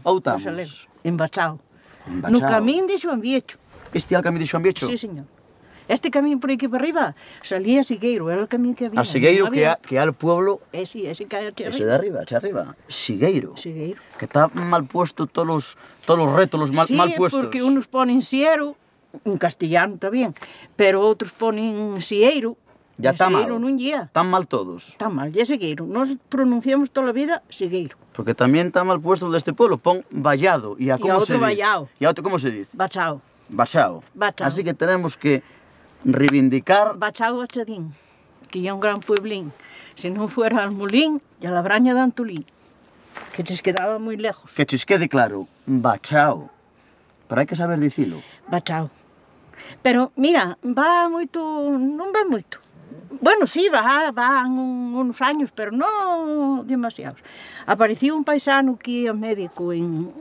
Ou estamos? En Bachao. No camín de Xoan Viecho. Este é o camín de Xoan Viecho? Sí, señor. Este camín por aquí para arriba salía a Sigueiro, era o camín que había. A Sigueiro, que é o pueblo... Ese que hai aquí arriba. Ese de arriba, Sigueiro. Sigueiro. Que está mal puesto todos os rétolos mal puestos. Sí, porque unos ponen Siero, en castellano tamén, pero outros ponen Sieiro. Ya está mal. Sigueiro non guía. Están mal todos. Está mal, ya Sigueiro. Nos pronunciamos toda a vida Sigueiro. Porque tamén está mal puesto deste pueblo. Pon Vallado. E a como se dice? Vallao. E a outro como se dice? Bachao. Bachao. Bachao. Así que tenemos que reivindicar... Bachao Bachadín, que é un gran pueblín. Se non fuera al Molín e a la Braña de Antolín, que te quedaba moi lejos. Que te quede claro, Bachao. Pero hai que saber dicilo. Bachao. Pero, mira, va moito... non va moito. Bueno, sí, van unos años, pero no demasiados. Apareció un paisano que era médico en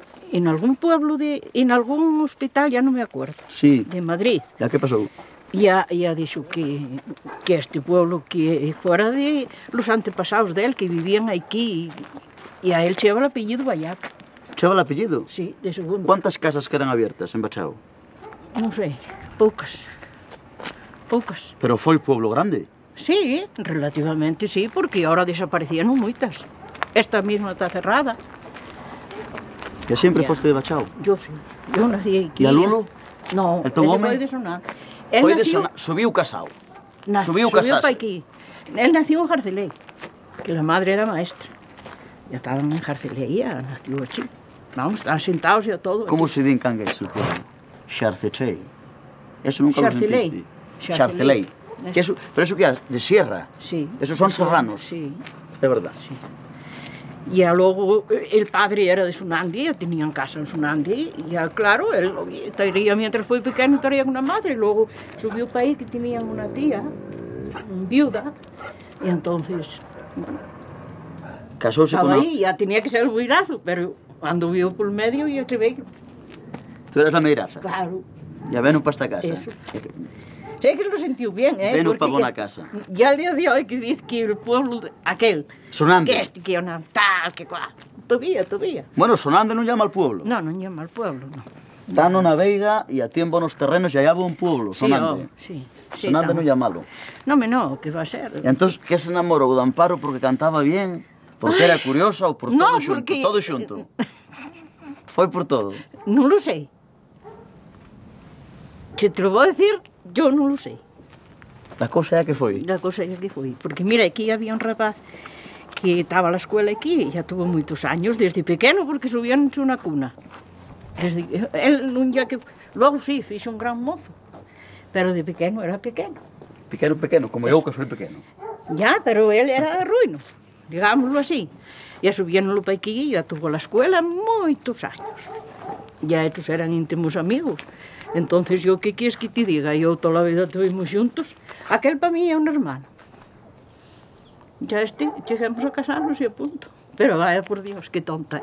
algún pueblo, en algún hospital, ya no me acuerdo, sí. De Madrid. ¿Ya qué pasó? Ya dijo que este pueblo que fuera de los antepasados de él, que vivían aquí, y a él lleva el apellido Vallado. ¿Lleva el apellido? Sí, de segundo. ¿Cuántas casas quedan abiertas en Bachao? No sé, pocas. Poucas. Pero foi pueblo grande? Sí, relativamente sí, porque ahora desaparecían moitas. Esta misma está cerrada. ¿Ya siempre foste de Bachao? Yo sí, yo nací aquí. ¿Y a Lulo? No, el teu home? Foi de Sonar. Foi de Sonar, subiu casado. Subiu para aquí. Él nació en Jarceley, que la madre era maestra. Ya estaban en Jarceley, ya nació aquí. Vamos, están sentados y a todo. ¿Cómo se di en cangués el pueblo? Xarcechei. Eso nunca lo sentiste. Xarceley. Pero eso que é de sierra. Sí. Esos son serranos. Sí. É verdad. Sí. Y luego el padre era de Sunandi, ya tenían casa en Sunandi, y ya claro, él traía mientras fue pequeño, traía una madre, luego subió para ahí que tenían una tía, viuda, y entonces, bueno, casóse estaba con ahí, ya tenía que ser el buirazo, pero cuando vio por medio ya se ve que... ¿Tú eras la meiraza? Claro. Ya venu para esta casa. Eso. Sé que lo sintió bien, Venu para buena casa. Ya el día de hoy que dice que el pueblo aquel... Sonando. Que era una tal, que cual... Todavía. Bueno, Sonando non llama al pueblo. No llama al pueblo, no. Está nunha veiga e a tiempo nos terrenos e allá va un pueblo, Sonando. Sí. Sonando non llamalo. No, que va a ser. E entón, que se enamorou de Amparo porque cantaba bien? Porque era curiosa ou por todo xunto? Porque... Todo xunto. Foi por todo. Non lo sei. Se te lo voy a decir, yo no lo sé. La cosa é que foi. La cosa é que foi. Porque mira, aquí había un rapaz que estaba a la escuela aquí, ya tuvo muchos años, desde pequeño, porque subían en una cuna. Él un día que... Luego sí, hizo un gran mozo, pero de pequeño era pequeño. Pequeño, como eu que soy pequeño. Ya, pero él era ruino, digámoslo así. Ya subíanlo para aquí, ya tuvo la escuela muchos años. Ya estos eran íntimos amigos. Entonces, yo, ¿qué quieres que te diga? Yo toda la vida estuvimos juntos. Aquel para mí es un hermano. Ya llegamos a casarnos y a punto. Pero vaya por Dios, qué tonta.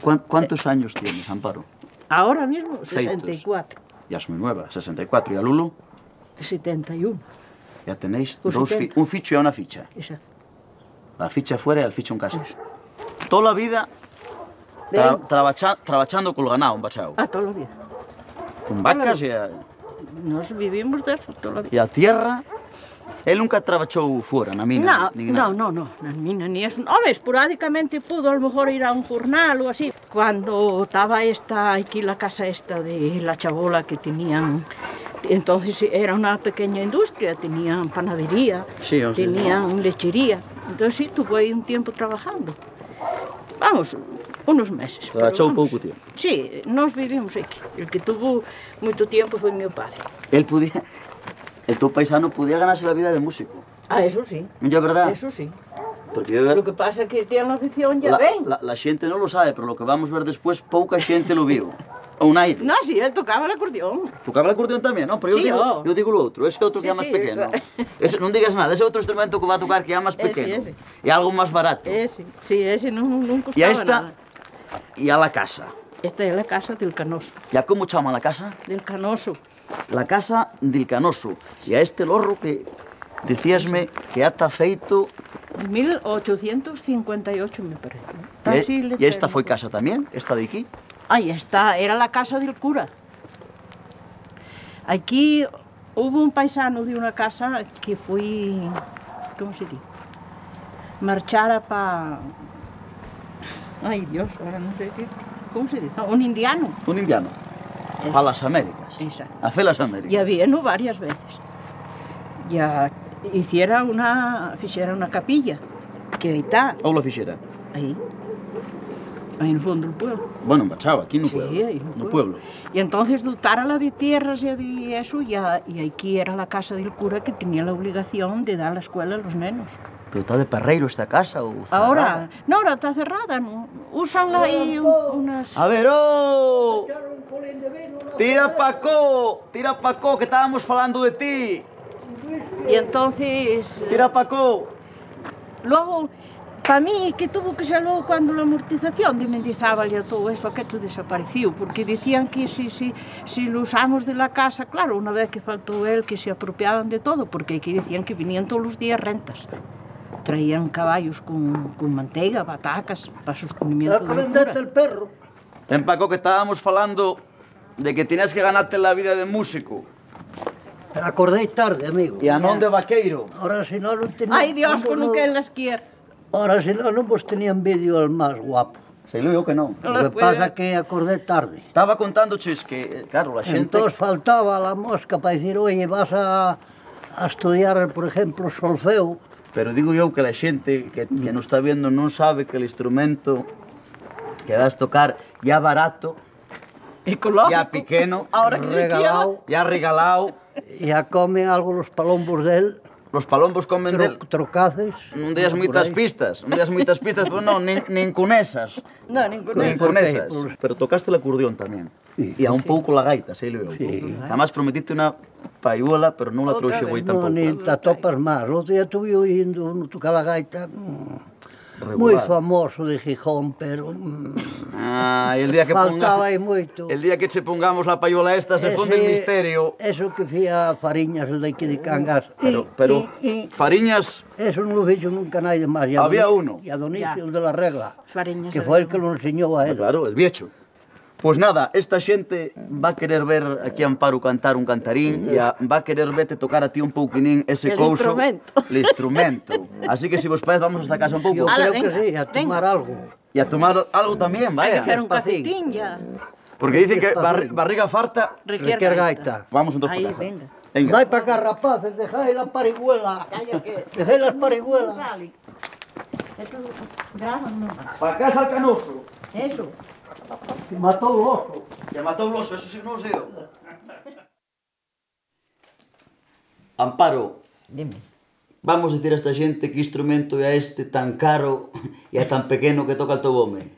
¿Cuántos años tienes, Amparo? Ahora mismo, 64. Ya es muy nueva, 64. ¿Y a Lulu? 71. Ya tenéis un ficho y una ficha. Exacto. La ficha fuera y el ficho en casa. Eso. Toda la vida trabajando con el ganado en Bachao. Toda la vida. Con vacas y... Nos vivimos de eso toda la vida. ¿Y a tierra? Él nunca trabajó fuera, na mina? No, na mina ni eso. Hombre, esporádicamente pudo a lo mejor ir a un jornal o así. Cuando estaba aquí la casa esta de la chabola que tenían, entonces era una pequeña industria, tenían panadería, sí, tenían lechería. Entonces sí, tuvo ahí un tiempo trabajando. Vamos, unos meses. Trabajó poco tiempo. Sí, nos vivimos aquí. El que tuvo mucho tiempo fue mi padre. El tu paisano podía ganarse la vida de músico. Ah, eso sí. Non é verdad? Eso sí. Porque eu... Lo que pasa é que tienen la afición ya ven. La xente non lo sabe, pero lo que vamos ver después, pouca xente lo viu. Ou naide. No, sí, él tocaba el acordeón. Tocaba el acordeón tamén, non? Pero Sí, eu digo lo outro, ese outro que é Sí, máis sí. pequeno. Ese, non digas nada, ese outro instrumento que va a tocar que é máis pequeno. Ese. É algo máis barato. Ese non costaba E a esta, nada. e a la casa. Esta é la casa del Canoso. E a como chama la casa? Del Canoso. La casa del Canoso. E a este lorro que dicíasme que ata feito... De 1858, me parece. E esta foi casa tamén? Esta de aquí? Ahí está, era la casa del cura. Aquí hubo un paisano de una casa que fue, ¿cómo se dice? Marchara para... Ay, Dios, ahora no sé qué. ¿Cómo se dice? Un indiano. Un indiano. A las Américas. Exacto. A fe las Américas. Ya vino varias veces. Ya hiciera una capilla, que ahí está, Ou la fixera? ahí en el fondo del pueblo. Bueno, en Bachao, aquí no Sí, pueblo. ahí No pueblo. Y entonces dotárala de tierras y de eso, y aquí era la casa del cura que tenía la obligación de dar la escuela a los nenos. Pero está de perreiro esta casa ou cerrada? Ahora está cerrada, ¿no? Úsanla ahí unas... A ver, oh! Tira Paco, que estábamos falando de ti. Y entonces... Tira Paco. Luego, para mí, que tuvo que ser luego cuando la amortización de Mendizábal y todo eso, aquello desapareció, porque decían que si lo usamos de la casa, claro, una vez que faltó él, que se apropiaban de todo, porque aquí decían que venían todos los días rentas. Traían caballos con manteiga, batacas, para sostenimiento del cura. el perro. Ven, Paco, que estábamos falando de que tenías que ganarte la vida de músico. Pero acordé tarde, amigo. E a non de vaqueiro. Ahora si no lo tenía... Ay, Dios, con lo que él las quiere. Ahora si no, pues tenía envidio al más guapo. Se lo digo que non. No Lo las que puede pasa ver. que acordé tarde. Estaba contándoches que, claro, la xente... Entonces faltaba la mosca para decir, oye, vas a estudiar, por ejemplo, solfeo. Pero digo eu que la xente que nos está viendo non sabe que el instrumento que vas tocar ya barato, Ecológico. ya pequeno, Ahora que se quiera. Regalado, ya regalado. ya comen algo los palombos de él, Los palombos comen del... trocaces. Non deas moitas pistas, pero non, nin con esas. No, ningún Nin con esas. Pero tocaste el acordeón tamén. Sí, E a un pouco la gaita, sei lo eu. Sí. Además prometiste unha paiuela, pero non la Outra trouxe vez. güey No, tampouco. ni te topas más. El otro día estuve oyendo uno tocar la gaita, muy Regular. famoso de Gijón, pero Ah, e el día que faltaba aí moito. El día que che pongamos la paiuela esta se funde el misterio. Eso que fía Fariñas, el de aquí de Cangas. Pero Fariñas, Eso no lo he hecho nunca nadie más. Y a Había Donicio- uno. Y a Donicio, Ya. el de la regla, Fariñas que era fue el que lo enseñó a él. claro, el viecho. Pues nada, esta xente va a querer ver aquí a Amparo cantar un cantarín e va a querer verte tocar a ti un pouquinín ese El couso. instrumento. El instrumento. Así que si vos parece vamos hasta casa un pouco. Yo Ala, creo que venga, sí, a tomar algo. E a tomar algo tamén, Hay que vaya. hacer un Despacín. cacetín ya. Porque dicen que barriga farta. Requiere Requiere gaita. gaita. Vamos entonces Ahí, por casa. venga. Venga. Dai para acá, rapaces, dejad la parihuela. Calla que... Dejad las parihuelas. Sale. Eso, grábame. Para casa al canoso. Eso. Que mató el oso. Que matou o oso, eso sí non o sei eu. Amparo, Dime. vamos dicir a esta xente que instrumento é este tan caro e é tan pequeno que toca el teu home.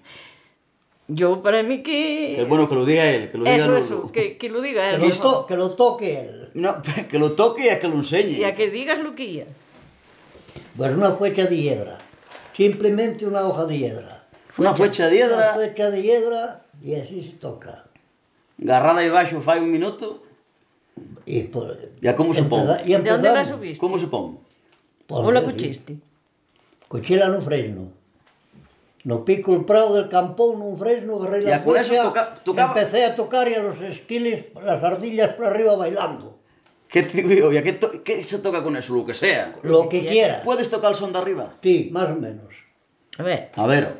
Yo, para mí que... Bueno, que lo diga él, que lo diga Eso, que lo diga él. Que lo toque él. No, que lo toque e que lo enseñe. Y a que digas lo que ya. Pues una flecha de hiedra. Simplemente una hoja de hiedra. Unha flecha de Una hiedra, flecha de hiedra y así se toca. garrada aí baixo fai un minuto. Y, pues, ¿Y a cómo se pone? ¿De dónde la subiste? Como se pon? ¿O la cuchiste? Cuchila no fresno. No pico el prado del campón, un fresno, agarré Y la a con eso flecha, tocaba- empecé a tocar y a los esquiles, las ardillas por arriba bailando. Que te digo eu? E a que se toca con eso? Lo que sea. Lo que quiera. Puedes tocar el son de arriba? Sí, más o menos. A ver. A ver.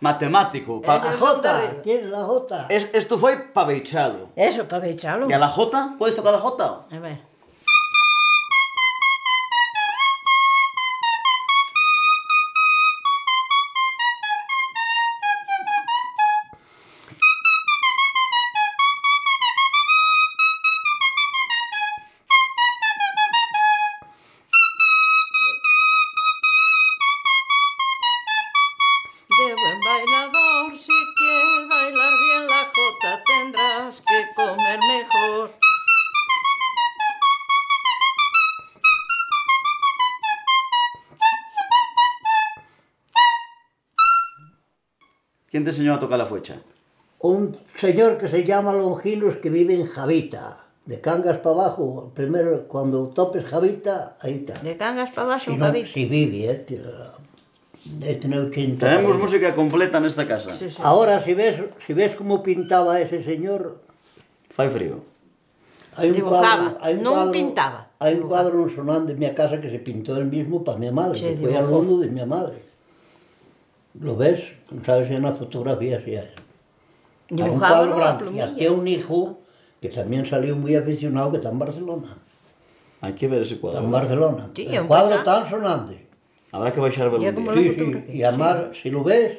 matemático. A Jota, ¿tienes la Jota? Esto foi para beichalo. Eso, para bechalo. ¿Y a la Jota? ¿Puedes tocar la Jota? A ver. De buen bailador, si quieres bailar bien la jota, tendrás que comer mejor. ¿Quién te enseñó a tocar la fuecha? Un señor que se llama Longinos que vive en Javita. De Cangas para abajo, primero cuando topes Javita, ahí está. De Cangas para abajo, Si un no, cabito. si vive, de tener 80. Tenemos música completa en esta casa. Sí, sí. Ahora, si ves cómo pintaba ese señor, Fai frío. hay un Dibujaba, no cuadro, pintaba. Hay un cuadro sonando en mi casa que se pintó él mismo para mi madre, Sí, que fue dibujó. alumno de mi madre. ¿Lo ves? ¿Sabes? En la fotografía sí hay. Hay un Dibujaba cuadro la grande. Y plumilla. hacía un hijo que también salió muy aficionado, que está en Barcelona. Hay que ver ese Está en cuadro. Barcelona. Sí, El un cuadro pasado. tan sonante. Habrá que baixar a ver Ya un como día. la Sí, sí. fotografía. Y además, si lo ves,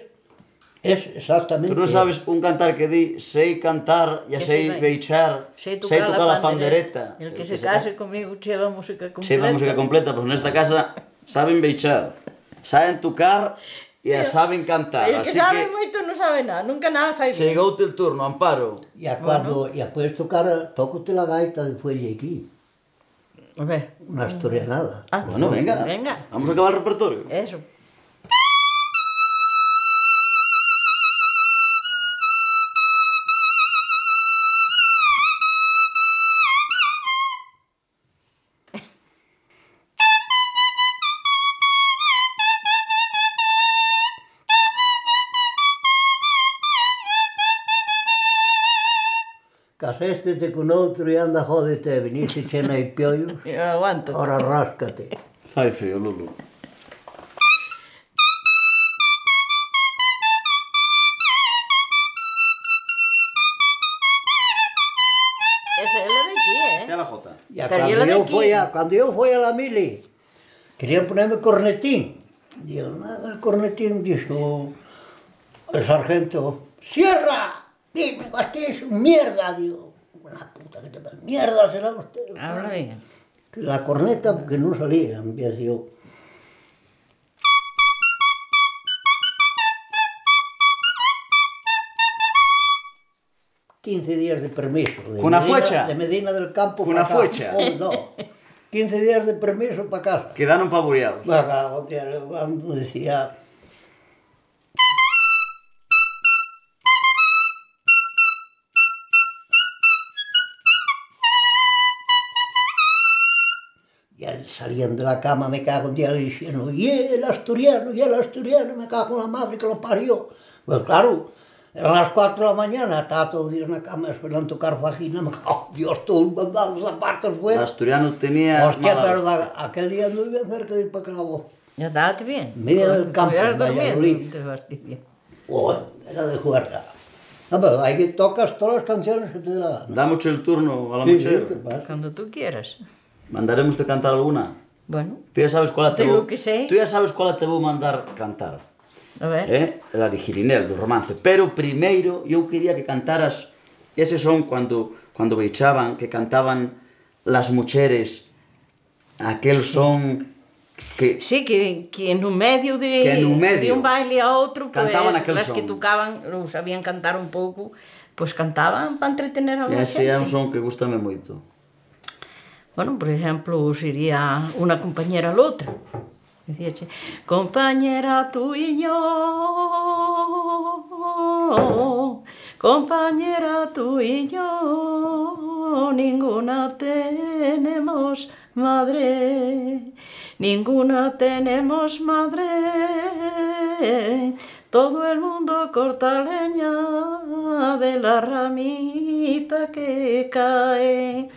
es exactamente... Tú no sabes un cantar que di, sei cantar, ya Que sei sei beichar, sei tocar la pandereta. El que se case conmigo lleva música completa. Lleva música completa, pues en esta casa saben beichar, saben tocar y saben cantar. El que Así sabe que moito non sabe nada, nunca nada fai bien. chegoute el turno, Amparo. Ya cuando ya puedes tocar, tócate la gaita de fuelle aquí, A ver, una asturianada. Ah. Bueno, venga, Venga. vamos a acabar el repertorio. eso. Caséstete con outro e anda jódete, viniste chena e piollos, Eu non aguanto. ahora ráscate. Fai frío, Lulu. Esa é la de aquí, Hostia la jota. Ya Pero cuando yo la yo, de fui aquí. cuando yo fui a la mili, querían ponerme cornetín. Digo, nada, el cornetín, dijo el sargento, ¡cierra! Dime, ¿qué es mierda? Digo, la puta que te pasa, mierda será usted. Ahora venga. La corneta, porque no salía, empiezo yo. ...15 días de permiso. De ¿Con una Medina- flecha? De Medina del Campo ¿Con para una acá. flecha? Oh, no. 15 días de permiso para casa. Quedaron pavoreados. Acá, cuando decía... Ya salían de la cama, me cago en día diciendo, y el asturiano, me cago en la madre que lo parió. Pues claro, eran las 4 de la mañana, estaba todo el día en la cama esperando tocar vagina, me cago, Dios, todo mandando los zapatos El fuera. asturiano tenía Hostia, mala pero hostia. aquel día no iba cerca de ir para Cabo. Ya estabas bien. Mira el campo, Estuvieras en Valladolid. durmiendo, te fastidia. Era de juerga. No, pero ahí tocas todas las canciones que te dé la gana. Damos el turno a la Sí, mujer. ¿qué pasa? Cuando tú quieras. Mandaremos de cantar alguna. Bueno, Tú ya sabes cuál te De voy... lo que sé. Tú ya sabes cuál te vou mandar cantar. a ver. La de Girinel, do romance. Pero primeiro eu quería que cantaras ese son cuando beichaban, que cantaban las mujeres, aquel son que Sí, que en un medio de, Que en un medio de un baile a outro, pues, cantaban aquel las que son. tocaban, o sabían cantar un pouco, pues cantaban para entretener a la ese é un gente. son que gustame moito. Bueno, por ejemplo, sería una compañera a la otra. Decía, compañera tú y yo, compañera tú y yo, ninguna tenemos madre, ninguna tenemos madre. Todo el mundo corta leña de la ramita que cae.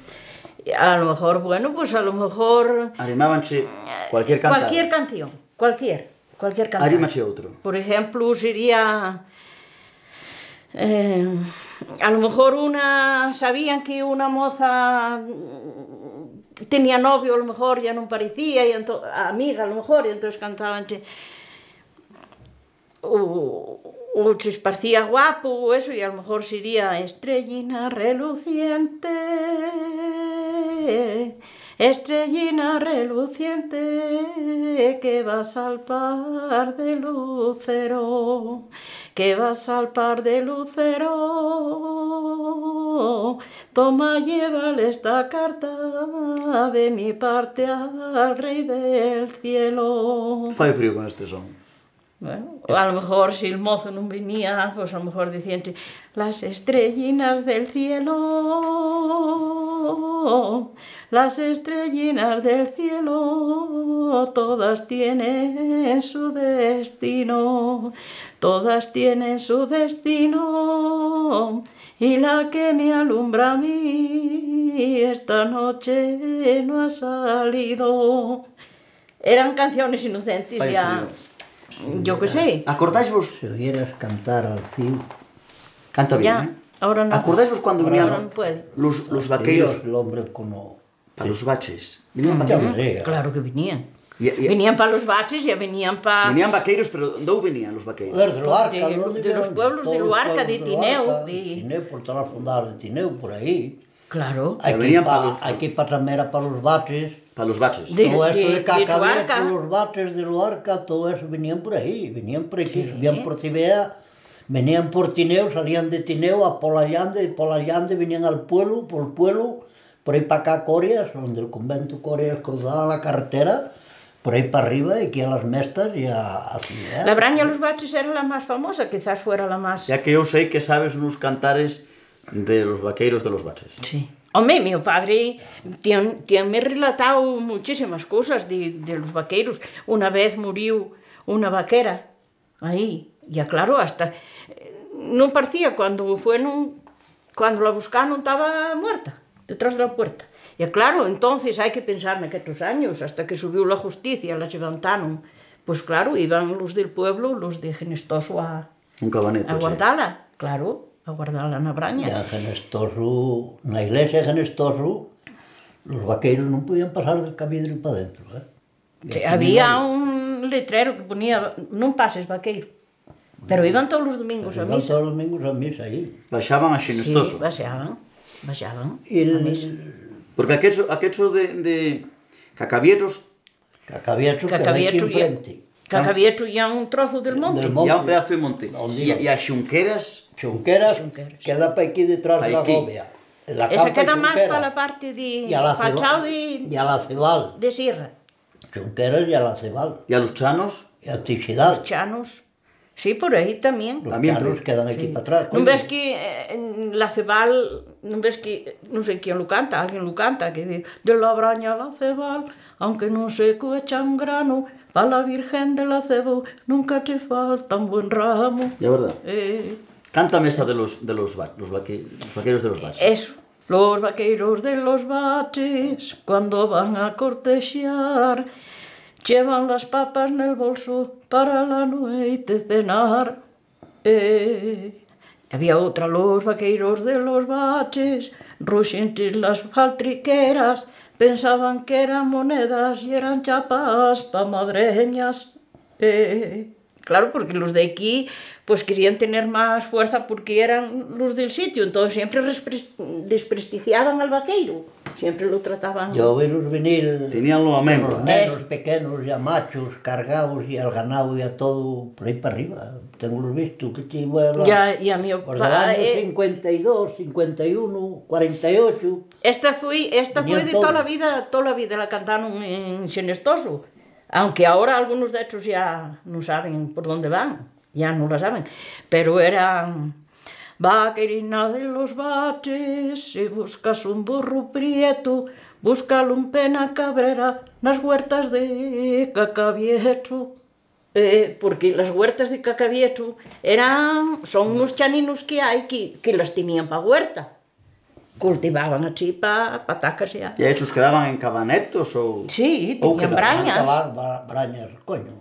A lo mejor, bueno, pues a lo mejor Animábanse cualquier cantar. cualquier canción, cualquier cualquier cantar. Arímache outro. Por ejemplo, sería... a lo mejor sabían que una moza tenía novio, a lo mejor ya no parecía, y amiga a lo mejor, y entonces cantaban o se parecía guapo o eso, y a lo mejor sería estrellina reluciente, estrellina reluciente, que vas al par de lucero, que vas al par de lucero, toma, llévale esta carta de mi parte al rey del cielo. Fai frío con este son. Bueno, a lo mejor si el mozo non venía, pues a lo mejor decían las estrellinas del cielo, las estrellinas del cielo, todas tienen su destino, todas tienen su destino, y la que me alumbra a mí esta noche no ha salido. Eran canciones inocentes ya. Yo qué sé. Acordáis-vos? Si oyeras cantar al ciu... Canta bien, Ya, ahora no. Acordáis-vos cuando Ahora venían no puede. los vaqueiros El hombre como... para los baches? Venían Ya vaqueiros. no sé. Claro que venían. Y- Venían para los baches y venían para... Venían vaqueiros, pero ¿dónde venían los vaqueiros? Desde Luarca, De- ¿dónde de los vienen? pueblos de Todos los Luarca, de pueblos Tineu, Luarca, de- Tineu, por todas las fundadas de Tineu, por ahí. Claro. Hay que, venían ir pa pa, los- hay que ir para Tramera, para los baches. Para los baches. De- Todo esto de de Cacabeto, Luarca. los baches de Luarca, todo eso venían por ahí, venían por aquí, subían por Cibea, venían por Tineu, salían de Tineu a Polallande, y Polallande venían al pueblo, por el pueblo, por ahí para acá Corias, donde el convento Corias cruzaba la carretera, por ahí para arriba, y aquí a las Mestas y a Cibea. La Braña de los baches era la más famosa, quizás fuera la más... Ya que eu sei que sabes unos cantares de los vaqueiros de los baches. Sí. Hombre, mi padre me relatado muchísimas cosas de los vaqueros. Una vez murió una vaquera ahí, ya claro, hasta... No parecía, cuando la buscaron estaba muerta, detrás de la puerta. Y claro, entonces hay que pensar en aquellos años, hasta que subió la justicia, la levantaron. Pues claro, iban los del pueblo, los de Genestoso a Un cabaneto, guardarla, claro, a guardarla na Braña. Ya en Genestoso, na iglesia de Genestoso, los vaqueiros non podían pasar del cabidrio para dentro, Sí, había un letrero que ponía, non pases vaqueiro. Pero iban todos os domingos a Iban misa. todos los domingos a misa aí. Baixaban a Sí, Xenestoso. baixaban E a misa. Porque aquello de Cacavieros Cacabieto queda aquí enfrente. Cacabieto ya un trozo del monte. Del e monte. a un pedazo de monte. Onde E iban? a Xunqueras, Xunqueras Xunqueras. queda para aquí detrás Pa de la aquí. gobia. En la Esa campa queda máis Xunquera. para a parte de Y a la Fachao y a la Cebal. de Sierra. Xunqueras y a la Cebal. e a los Chanos, Y a Tixidal. Os chanos. Sí, por aí tamén. Los También, chanos pero- quedan aquí para atrás. Non coño. ves que en la Cebal, non ves que, non sei quen lo canta, alguén lo canta, que di, de la Braña a la Cebal, aunque non se coecha un grano, pa la Virgen de la Cebal nunca te falta un buen ramo. ya verdad. Cántame esa de los vaqueros de los baches. Eso. Los vaqueros de los baches, cuando van a cortejar, llevan las papas en el bolso para la noite cenar. Había otra, los vaqueiros de los baches, ruxentes las faltriqueras, pensaban que eran monedas y eran chapas pa madreñas. Claro, porque los de aquí pues querían tener más fuerza porque eran los del sitio, entonces siempre desprestigiaban al vaqueiro, siempre lo trataban... Yo vi los venir Teníanlo a los membro. nenos pequeños y a machos cargados y al ganado y a todo por ahí para arriba. Tengo los visto, que te voy a hablar. Ya, y a mi Por del año padre... 52, 51, 48. Esta fue Venían de todos. toda la vida la cantaron en Xenestoso, aunque ahora algunos de estos ya no saben por dónde van, ya no la saben, pero eran... Vaquerina de los baches, si buscas un burro prieto, búscalo un pena cabrera nas huertas de Cacavieto. Porque las huertas de Cacavieto son unos chaninos que hay que las tenían para huerta. Cultivaban así para patacas ya. E esos quedaban en cabanetos ou... Sí, ou tenían quedaban brañas. Brañas, coño.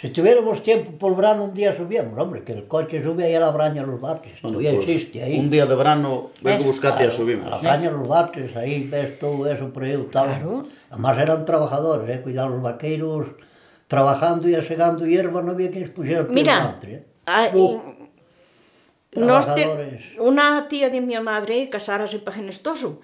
Si tuviéramos tiempo por verano un día subíamos, hombre, que el coche sube ahí a la Braña los Barrios, Bueno, todavía pues, existe ahí. un día de verano vengo a ¿Ves? buscarte y Claro, subimos. a la Braña los Barrios, ahí ves todo eso por ahí, tal. Claro. Además eran trabajadores, cuidado los vaqueiros, trabajando y asegando hierba, no había quien les pusiera el pie Mira, delante, ah, Trabajadores. una tía de mi madre casárase para Genestoso.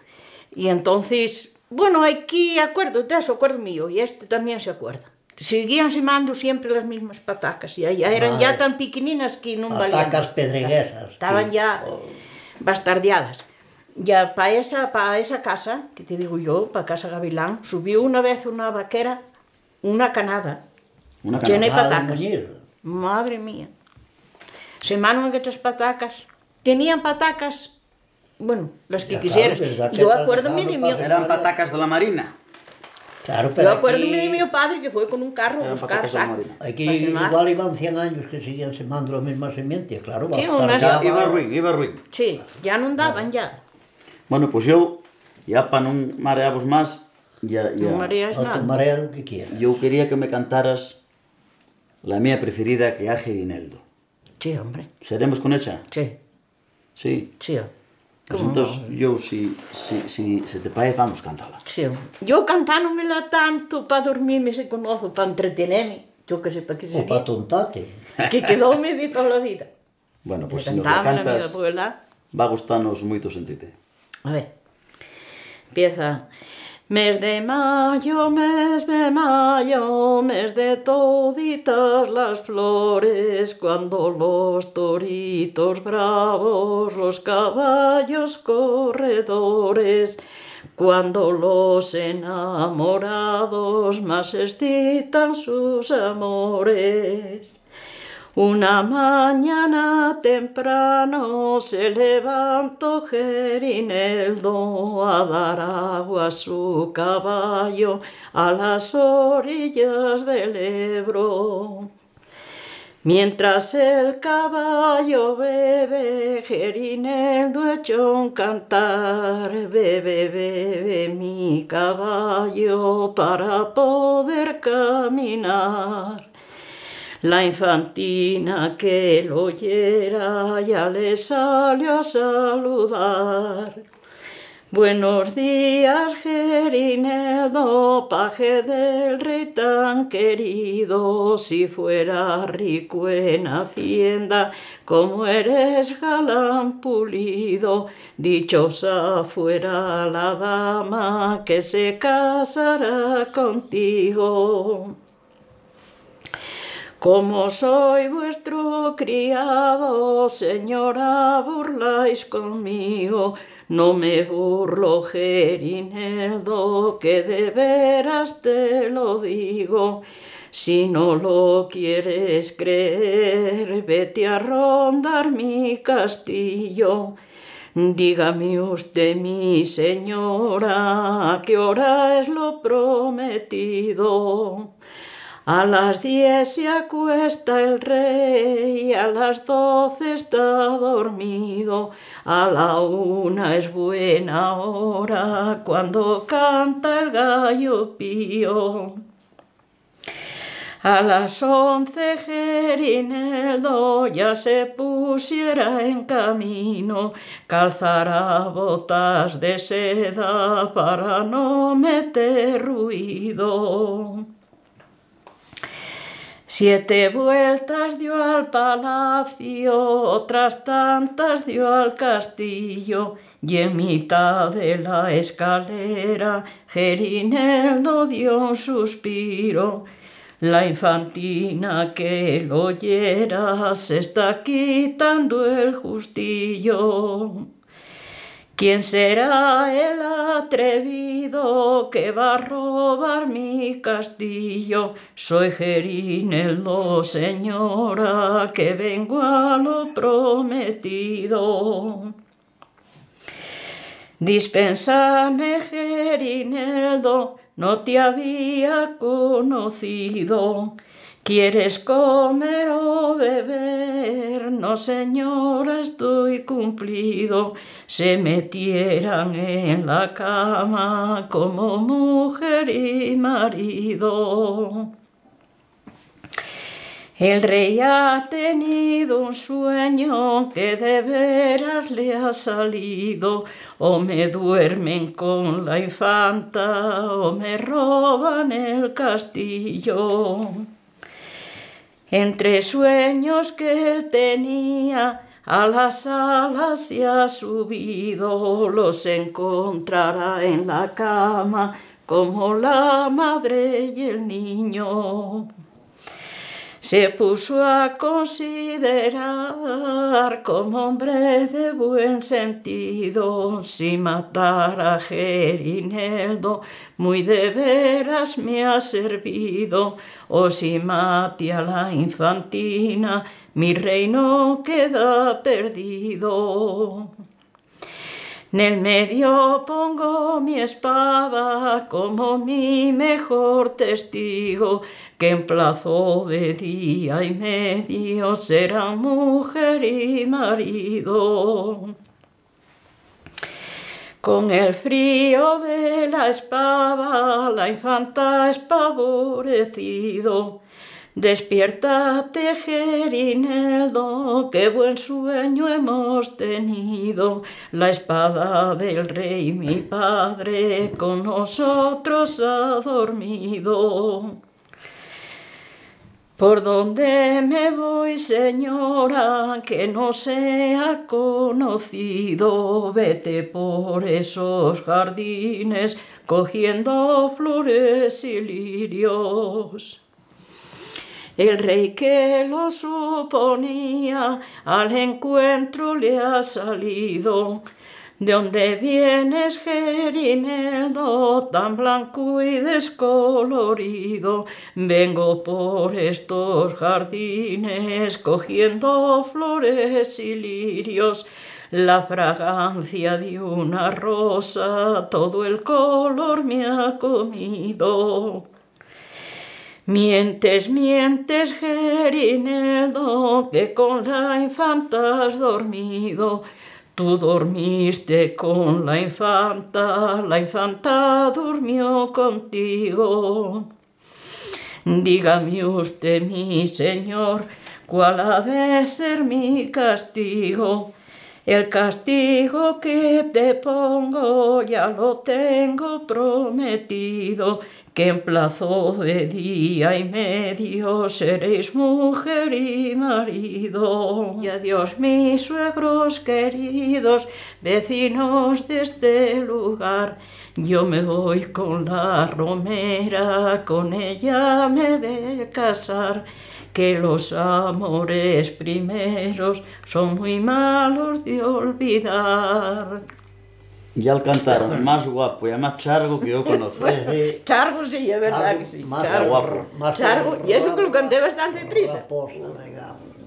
Y entonces, bueno, aquí acuerdo de eso, acuerdo mío, y este también se acuerda. Seguían semando siempre las mismas patacas, y ya eran Madre. ya tan pequeninas que no valían. Patacas pedreguesas. Estaban sí. ya bastardeadas. Ya para esa casa, que te digo yo, para Casa Gavilán, subió una vez una vaquera, una canada, Una llena de Madre patacas. muñir. Madre mía. Semaron estas patacas. Tenían patacas, bueno, las que Ya, quisieras. claro, desde Y aquel yo pasado acuérdame de mi... para- Eran patacas de la Marina. Claro, pero Yo acuérdame aquí, de mi padre que fue con un carro a Eran buscar patacas de la sacos. Marina. aquí para semar. igual iban 100 años que seguían semando la misma semiente, claro. Sí, va a unas- estar Ya, ya- iba ruin. Sí, ya non daban ya. Bueno, pues yo, ya para non mareavos más, ya, Non mareas No te nada. marea lo que quieras. yo quería que me cantaras la mía preferida, que é Gerineldo. Sí, hombre. ¿Seremos con ella? Sí, Sí. sí. Pues Como entonces, yo, si te parece, vamos cantala. Sí, yo cantánomela tanto para dormirme ese conozo, para entretenerme, yo que sé para qué O sería, para tontate. que quedoume de toda a vida. Bueno, pues si nos la Cantámela, mi cantas, abuela. va a gustarnos moito sentite. A ver, empieza. Mes de mayo, mes de mayo, mes de toditas las flores, cuando los toritos bravos, los caballos corredores, cuando los enamorados más excitan sus amores. Una mañana temprano se levantó Gerineldo a dar agua a su caballo a las orillas del Ebro. Mientras el caballo bebe, Gerineldo echó un cantar, bebe, bebe mi caballo para poder caminar. La infantina que lo oyera ya le salió a saludar. Buenos días, Gerineldo, paje del rey tan querido, si fuera rico en hacienda, como eres galán pulido, dichosa fuera la dama que se casará contigo. Como soy vuestro criado, señora, burláis conmigo. No me burlo, Gerineldo, que de veras te lo digo. Si no lo quieres creer, vete a rondar mi castillo. Dígame usted, mi señora, ¿a qué hora es lo prometido? A las 10 se acuesta el rey, a las 12 está dormido, a la 1 es buena hora cuando canta el gallo pío. A las 11 Gerineldo ya se pusiera en camino, calzará botas de seda para no meter ruido. 7 vueltas dio al palacio, otras tantas dio al castillo, y en mitad de la escalera Gerineldo dio un suspiro. La infantina que lo oyera se está quitando el justillo. ¿Quién será el atrevido que va a robar mi castillo? Soy Gerineldo, señora, que vengo a lo prometido. Dispénsame, Gerineldo, no te había conocido. ¿Quieres comer o beber? No, señora, estoy cumplido. Se metieran en la cama como mujer y marido. El rey ha tenido un sueño que de veras le ha salido, o me duermen con la infanta o me roban el castillo. Entre sueños que él tenía, a las alas se ha subido, los encontrará en la cama como la madre y el niño. Se puso a considerar como hombre de buen sentido, si matar a Gerineldo muy de veras me ha servido, o si mate a la infantina mi reino queda perdido. En el medio pongo mi espada como mi mejor testigo, que en plazo de día y medio serán mujer y marido. Con el frío de la espada la infanta espavorecido. Despiértate, Gerineldo, qué buen sueño hemos tenido. La espada del rey mi padre con nosotros ha dormido. ¿Por dónde me voy, señora, que no sea conocido? Vete por esos jardines cogiendo flores y lirios. El rey que lo suponía al encuentro le ha salido. ¿De dónde vienes, Gerineldo, tan blanco y descolorido? Vengo por estos jardines cogiendo flores y lirios. La fragancia de una rosa todo el color me ha comido. Mientes, mientes, Gerineldo, que con la infanta has dormido. Tú dormiste con la infanta durmió contigo. Dígame usted, mi señor, ¿cuál ha de ser mi castigo? El castigo que te pongo ya lo tengo prometido, que en plazo de día y medio seréis mujer y marido. Y adiós, mis suegros queridos, vecinos de este lugar. Yo me voy con la romera, con ella me he de casar, que los amores primeros son muy malos de olvidar. Y al cantar más guapo y más chargo que yo conozco. Chargo sí, es verdad que sí. Chargo, guapo. Chargo, y eso que lo canté bastante prisa.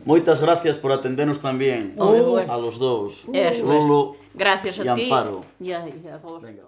Moitas gracias por atendernos también a los dos. Eso Lolo gracias a y ti. Amparo. Y a vos. Venga.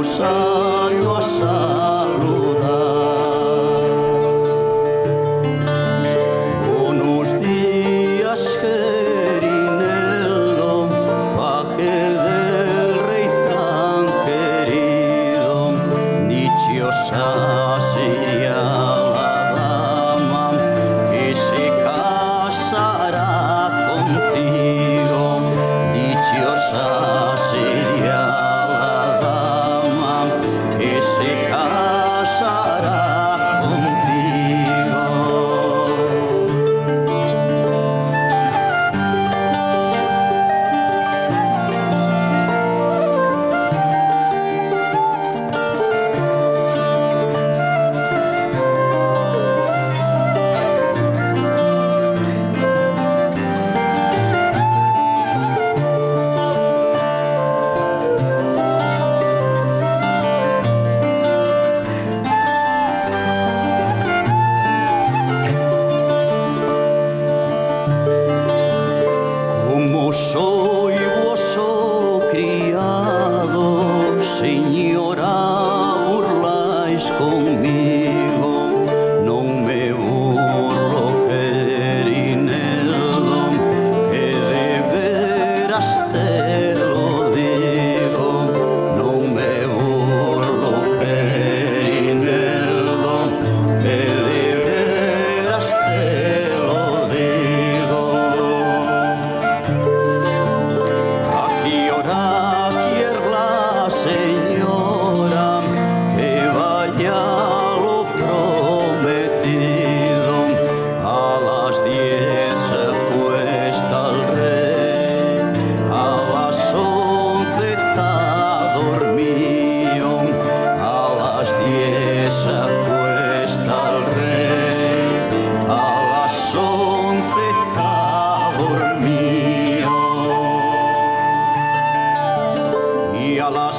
salió a saludar. Buenos días, Gerineldo, paje del rey tan querido, dichosa sería la dama que se casará contigo, dichosa sería la dama que se casará contigo. Como soy vuoso criado, señora, burláis conmigo, no me burlo, Gerineldo, que de veras te lo digo, no me burlo, Gerineldo, que de veras te lo digo. ¿A qué hora quiere la señora que vaya lo prometido? A las 10 se acuesta el rey, a las 11 está dormido, a las 10 se acuesta el rey, a las 11 está dormido. Y a las